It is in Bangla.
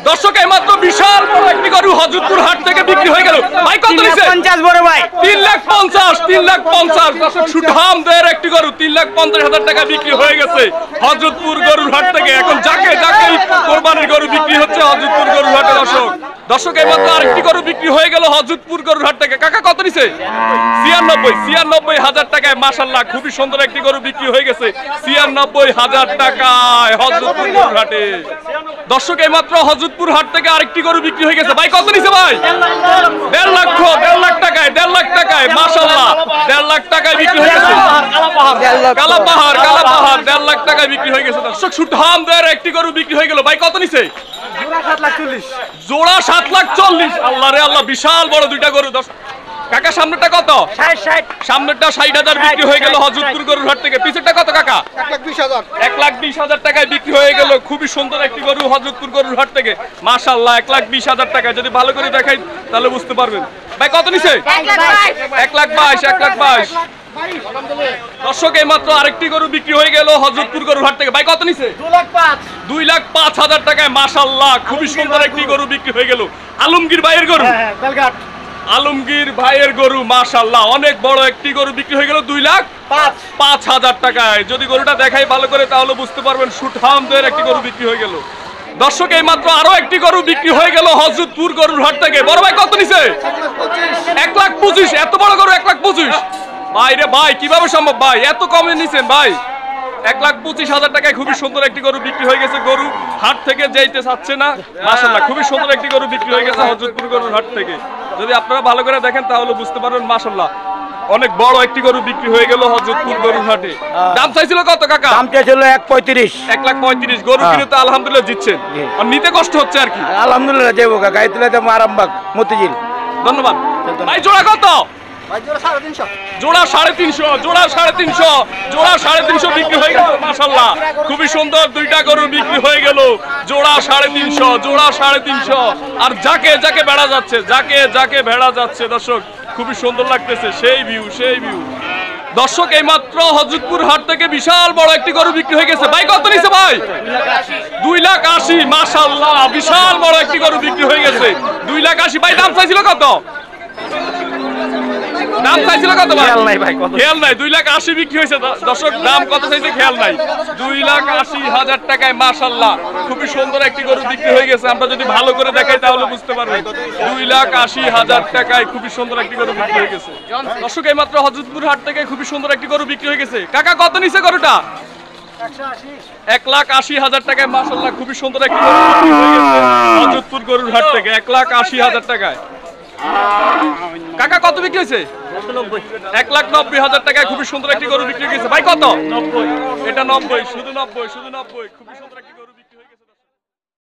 দর্শক এইমাত্র বিশাল বড় একটি গরু হযরতপুর হাট থেকে বিক্রি হয়ে গেল। ভাই কত নিছে? 50 বড় ভাই 3,50,000 দর্শক সুঠাম দেয়ের একটি গরু 3,50,000 টাকা বিক্রি হয়ে গেছে হযরতপুর গরুর হাট থেকে। এখন যাকে কোরবানির গরু বিক্রি হচ্ছে হযরতপুর গরুর হাটে। দর্শক এইমাত্র আরেকটি গরু বিক্রি হয়ে গেল হযরতপুর গরুর হাট থেকে। কাকা কত নিছে? 96,000 টাকায় মাশাআল্লাহ খুবই সুন্দর একটি গরু বিক্রি হয়ে গেছে 96,000 টাকায় হযরতপুর গরুর হাটে। দর্শক এইমাত্র হযরতপুর হাট থেকে আরেকটি গরু বিক্রি হয়ে গেছে। ভাই কত নিছে ভাই? 1.5 লাখ টাকায় মাশাআল্লাহ 1.5 লাখ টাকায় বিক্রি হয়ে গেছে। কালাপাহাড় 1.5 লাখ টাকায় বিক্রি হয়ে গেছে। দর্শক সুঠাম দেয়ের একটি গরু বিক্রি হয়ে গেল। ভাই কত নিছে? জোড়া 7,40,000। আল্লাহ রে আল্লাহ, বিশাল বড় দুইটা গরু। কাকা সামনেরটা কত? 60 সামনেরটা 60,000 বিক্রি হয়ে গেল হযরতপুর গরুর হাট থেকে। পিছেরটা কত কাকা? 1,20,000 টাকায় বিক্রি হয়ে গেল। খুবই সুন্দর একটি গরু হযরতপুর গরুর হাট থেকে মাশাআল্লাহ 1,20,000 টাকায়। যদি ভালো করে দেখাই তাহলে বুঝতে পারবেন। ভাই কত নিছে? 1,22,000। দর্শক এইমাত্র আরেকটি গরু বিক্রি হয়ে গেল হযরতপুর গরুর হাট থেকে। ভাই কত নিছে? 2,05,000 টাকায় মাশাআল্লাহ খুবই সুন্দর একটি গরু বিক্রি হয়ে গেল। আলমগীর ভাইয়ের গরু, আলমগীর ভাইয়ের গরু মাশাআল্লাহ অনেক বড় একটি গরু বিক্রি হয়ে গেল 2,05,000 টাকায়। যদি গরুটা দেখাই ভালো করে তাহলে বুঝতে পারবেন সুঠাম দেয়ের একটি গরু বিক্রি হয়ে গেল। দর্শক এইমাত্র আরো একটি গরু বিক্রি হয়ে গেল হযরতপুর গরুর হাট থেকে। বড় ভাই কত নিছে? 1,25,000। এত বড় গরু 1,25,000? ভাই রে ভাই, কিভাবে সম্ভব ভাই, এত কমে নিছেন ভাই? 1,25,000 টাকায় খুবই সুন্দর একটি গরু বিক্রি হয়ে গেছে। গরু হাট থেকে যাইতে চাচ্ছে না মাশাআল্লাহ খুবই সুন্দর একটি গরু বিক্রি হয়ে গেছে হযরতপুর গরুর হাট থেকে। যদি আপনারা ভালো করে দেখেন তাহলে বুঝতে পারবেন মাশাআল্লাহ অনেক বড় একটি গরু বিক্রি হয়ে গেল হযরতপুর গরুর হাটে। দাম চাইছিল কত কাকা? দাম চাইছিল 1.35। 1,35,000। গরু কিনে তো আলহামদুলিল্লাহ জিতছেন, আর নিতে কষ্ট হচ্ছে আর কি। আলহামদুলিল্লাহ দেবো কাকা, এতলে তো আরামবাগ মতিঝিল। ধন্যবাদ ভাই। জোড়া কত? জোড়া 350 বিক্রি হয়ে গেল মাশাআল্লাহ খুবই সুন্দর দুইটা গরু বিক্রি হয়ে গেল জোড়া 350। আর যাকে ভেড়া যাচ্ছে দর্শক খুবই সুন্দর লাগতেছে, সেই ভিউ। দর্শক এইমাত্র হযরতপুর হাট থেকে বিশাল বড় একটি গরু বিক্রি হয়ে গেছে। ভাই কত নিছে ভাই? 2,80,000 মাশাআল্লাহ বিশাল বড় একটি গরু বিক্রি হয়ে গেছে 2,80,000। ভাই দাম চাইছিল কত? দাম চাইছিল কত ভাই? খেয়াল নাই 2,80,000 বিক্রি হয়েছে। দর্শক দাম কত চাইছে খেয়াল নাই। 2,80,000 টাকায় মাশাআল্লাহ খুবই সুন্দর একটি গরু বিক্রি হয়ে গেছে। আমরা যদি ভালো করে দেখাই তাহলে বুঝতে পারবেন 2,80,000 টাকায় খুবই সুন্দর একটি গরু বিক্রি হয়ে গেছে। দর্শক এইমাত্র হযরতপুর হাট থেকে খুবই সুন্দর একটি গরু বিক্রি হয়ে গেছে। কাকা কত নিছে গরুটা? 1,80,000 টাকায় মাশাআল্লাহ খুবই সুন্দর একটি গরু বিক্রি হয়ে গেছে হযরতপুর গরুর হাট থেকে 1,80,000 টাকায়। কাকা কত বিক্রি হয়েছে? 1,90,000 টাকায় খুবই সুন্দর একটি গরু বিক্রি হয়ে গেছে। ভাই কত? 90। এটা 90, শুধু 90 খুবই সুন্দর একটি গরু।